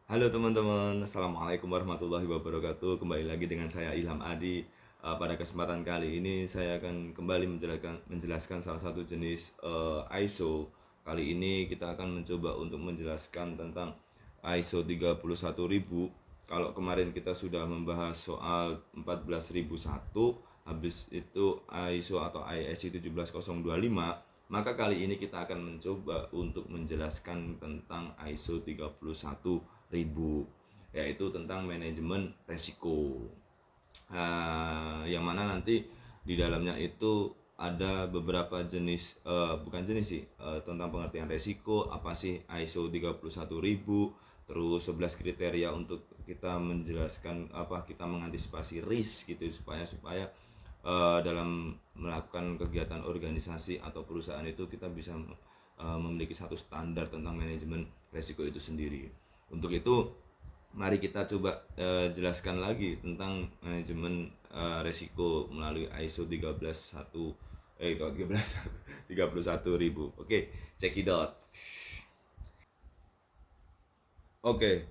Halo teman-teman, Assalamualaikum warahmatullahi wabarakatuh. Kembali lagi dengan saya Ilham Adi. Pada kesempatan kali ini saya akan kembali menjelaskan salah satu jenis ISO. Kali ini kita akan mencoba untuk menjelaskan tentang ISO 31000. Kalau kemarin kita sudah membahas soal 14001, habis itu ISO atau ISC 17025, maka kali ini kita akan mencoba untuk menjelaskan tentang ISO 31000, yaitu tentang manajemen resiko. Yang mana nanti di dalamnya itu ada beberapa jenis, bukan jenis sih, tentang pengertian resiko, apa sih ISO 31000, terus 11 kriteria untuk kita menjelaskan apa kita mengantisipasi risk gitu, supaya dalam melakukan kegiatan organisasi atau perusahaan itu kita bisa memiliki satu standar tentang manajemen resiko itu sendiri. Untuk itu mari kita coba jelaskan lagi tentang manajemen resiko melalui ISO 31000. Oke, check it out. Oke,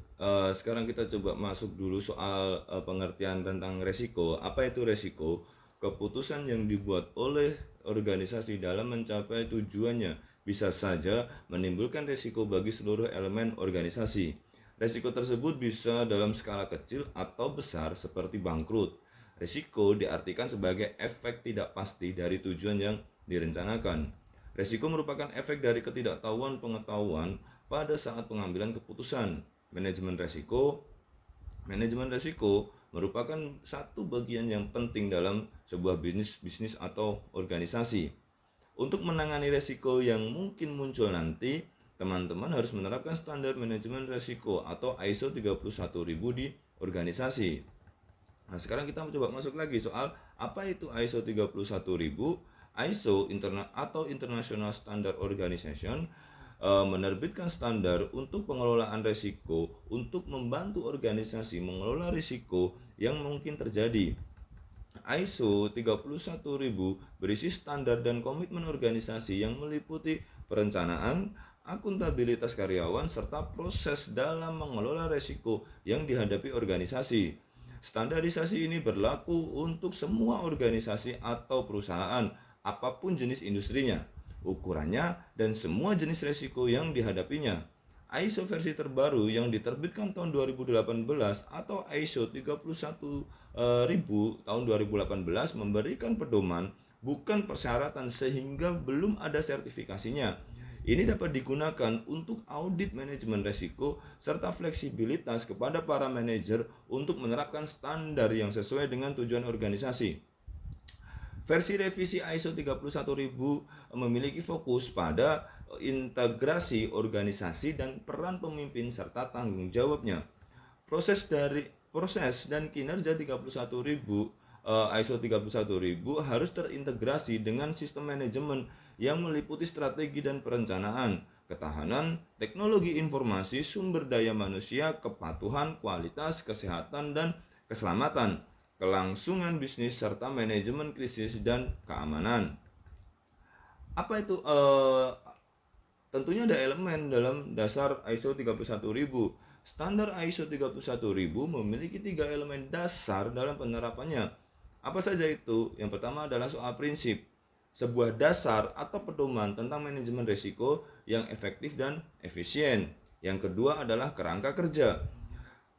sekarang kita coba masuk dulu soal pengertian tentang resiko. Apa itu resiko? Keputusan yang dibuat oleh organisasi dalam mencapai tujuannya bisa saja menimbulkan resiko bagi seluruh elemen organisasi. Resiko tersebut bisa dalam skala kecil atau besar seperti bangkrut. Resiko diartikan sebagai efek tidak pasti dari tujuan yang direncanakan. Resiko merupakan efek dari ketidaktahuan pengetahuan pada saat pengambilan keputusan. Manajemen resiko merupakan satu bagian yang penting dalam sebuah bisnis atau organisasi. Untuk menangani resiko yang mungkin muncul nanti, teman-teman harus menerapkan standar manajemen resiko atau ISO 31000 di organisasi. Nah, sekarang kita coba masuk lagi soal apa itu ISO 31000. ISO atau International Standard Organization menerbitkan standar untuk pengelolaan risiko untuk membantu organisasi mengelola risiko yang mungkin terjadi. ISO 31000 berisi standar dan komitmen organisasi yang meliputi perencanaan, akuntabilitas karyawan, serta proses dalam mengelola risiko yang dihadapi organisasi. Standarisasi ini berlaku untuk semua organisasi atau perusahaan, apapun jenis industrinya, ukurannya, dan semua jenis resiko yang dihadapinya. ISO versi terbaru yang diterbitkan tahun 2018 atau ISO 31000 tahun 2018 memberikan pedoman, bukan persyaratan, sehingga belum ada sertifikasinya. Ini dapat digunakan untuk audit manajemen risiko serta fleksibilitas kepada para manajer untuk menerapkan standar yang sesuai dengan tujuan organisasi. Versi revisi ISO 31000 memiliki fokus pada integrasi organisasi dan peran pemimpin serta tanggung jawabnya. Proses dan kinerja 31000 ISO 31000 harus terintegrasi dengan sistem manajemen yang meliputi strategi dan perencanaan, ketahanan, teknologi informasi, sumber daya manusia, kepatuhan, kualitas, kesehatan dan keselamatan, kelangsungan bisnis, serta manajemen krisis dan keamanan. Apa itu? Tentunya ada elemen dalam dasar ISO 31000. Standar ISO 31000 memiliki 3 elemen dasar dalam penerapannya. Apa saja itu? Yang pertama adalah soal prinsip, sebuah dasar atau pedoman tentang manajemen risiko yang efektif dan efisien. Yang kedua adalah kerangka kerja,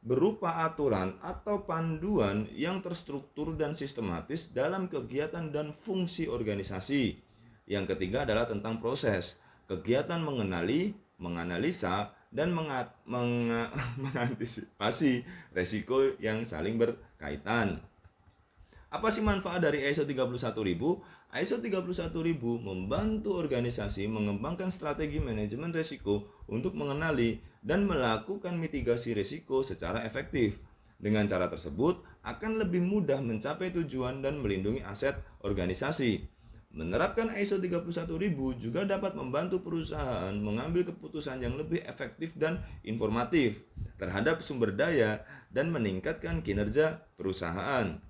berupa aturan atau panduan yang terstruktur dan sistematis dalam kegiatan dan fungsi organisasi. Yang ketiga adalah tentang proses, kegiatan mengenali, menganalisa, dan mengantisipasi risiko yang saling berkaitan. Apa sih manfaat dari ISO 31000? ISO 31000 membantu organisasi mengembangkan strategi manajemen risiko untuk mengenali dan melakukan mitigasi risiko secara efektif. Dengan cara tersebut akan lebih mudah mencapai tujuan dan melindungi aset organisasi. Menerapkan ISO 31000 juga dapat membantu perusahaan mengambil keputusan yang lebih efektif dan informatif terhadap sumber daya dan meningkatkan kinerja perusahaan.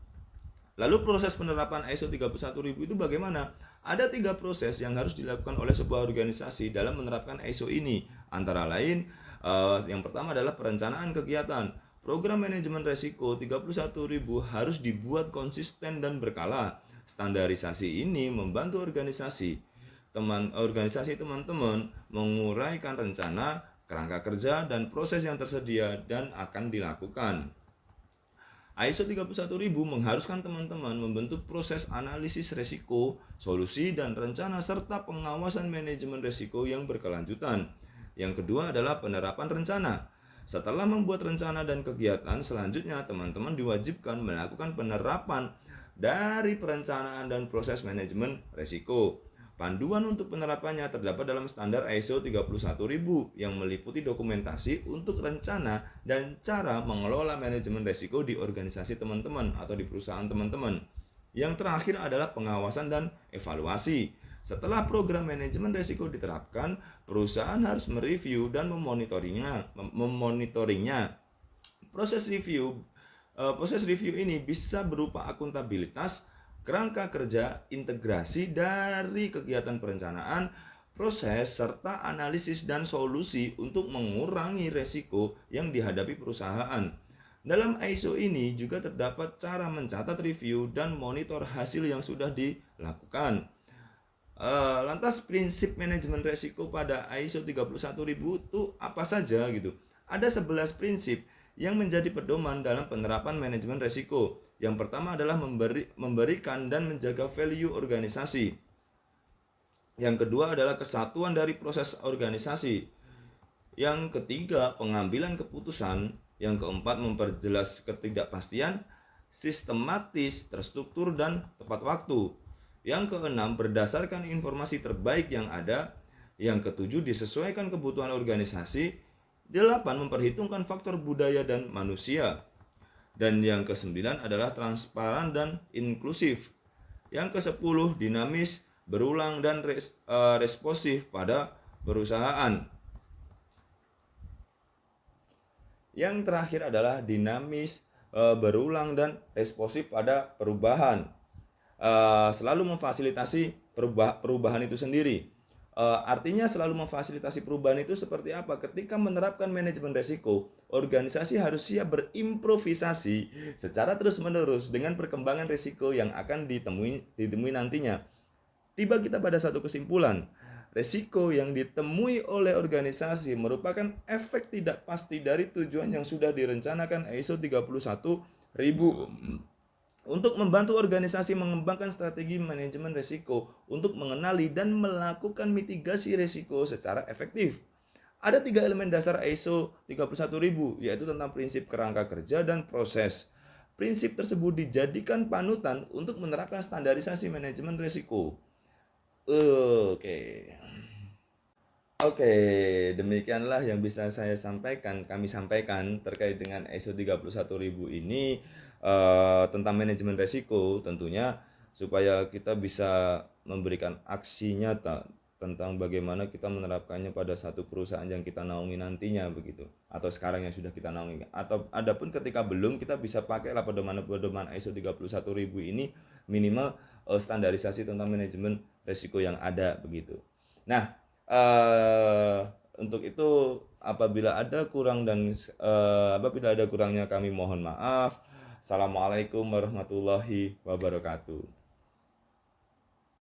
Lalu proses penerapan ISO 31000 itu bagaimana? Ada 3 proses yang harus dilakukan oleh sebuah organisasi dalam menerapkan ISO ini. Antara lain, Yang pertama adalah perencanaan kegiatan. Program manajemen resiko 31.000 harus dibuat konsisten dan berkala. Standarisasi ini membantu organisasi teman-teman menguraikan rencana, kerangka kerja, dan proses yang tersedia dan akan dilakukan. ISO 31000 mengharuskan teman-teman membentuk proses analisis resiko, solusi, dan rencana serta pengawasan manajemen resiko yang berkelanjutan. Yang kedua adalah penerapan rencana. Setelah membuat rencana dan kegiatan, selanjutnya teman-teman diwajibkan melakukan penerapan dari perencanaan dan proses manajemen resiko. Panduan untuk penerapannya terdapat dalam standar ISO 31000 yang meliputi dokumentasi untuk rencana dan cara mengelola manajemen risiko di organisasi teman-teman atau di perusahaan teman-teman. Yang terakhir adalah pengawasan dan evaluasi. Setelah program manajemen risiko diterapkan, perusahaan harus mereview dan memonitorinya. Proses review ini bisa berupa akuntabilitas, kerangka kerja, integrasi dari kegiatan perencanaan, proses, serta analisis dan solusi untuk mengurangi resiko yang dihadapi perusahaan. Dalam ISO ini juga terdapat cara mencatat review dan monitor hasil yang sudah dilakukan. Lantas prinsip manajemen resiko pada ISO 31000 itu apa saja gitu? Ada 11 prinsip yang menjadi pedoman dalam penerapan manajemen resiko. Yang pertama adalah memberikan dan menjaga value organisasi. Yang kedua adalah kesatuan dari proses organisasi. Yang ketiga, pengambilan keputusan. Yang keempat, memperjelas ketidakpastian, sistematis, terstruktur, dan tepat waktu. Yang keenam, berdasarkan informasi terbaik yang ada. Yang ketujuh, disesuaikan kebutuhan organisasi. 8. Memperhitungkan faktor budaya dan manusia. Dan yang ke-9 adalah transparan dan inklusif. Yang ke-10 dinamis, berulang, dan responsif pada perusahaan. Yang terakhir adalah dinamis, berulang, dan responsif pada perubahan. Selalu memfasilitasi perubahan itu sendiri. Artinya selalu memfasilitasi perubahan itu seperti apa? Ketika menerapkan manajemen resiko, organisasi harus siap berimprovisasi secara terus-menerus dengan perkembangan resiko yang akan ditemui nantinya. Tiba kita pada satu kesimpulan, resiko yang ditemui oleh organisasi merupakan efek tidak pasti dari tujuan yang sudah direncanakan ISO 31000. Untuk membantu organisasi mengembangkan strategi manajemen risiko untuk mengenali dan melakukan mitigasi risiko secara efektif. Ada 3 elemen dasar ISO 31000, yaitu tentang prinsip kerangka kerja dan proses. Prinsip tersebut dijadikan panutan untuk menerapkan standarisasi manajemen risiko. Oke, demikianlah yang bisa kami sampaikan terkait dengan ISO 31000 ini. Tentang manajemen resiko, tentunya supaya kita bisa memberikan aksi nyata tentang bagaimana kita menerapkannya pada satu perusahaan yang kita naungi nantinya begitu, atau sekarang yang sudah kita naungi, atau adapun ketika belum, kita bisa pakailah pedoman ISO 31000 ini, minimal standarisasi tentang manajemen resiko yang ada begitu. Nah, untuk itu apabila ada kurangnya kami mohon maaf. Assalamualaikum warahmatullahi wabarakatuh.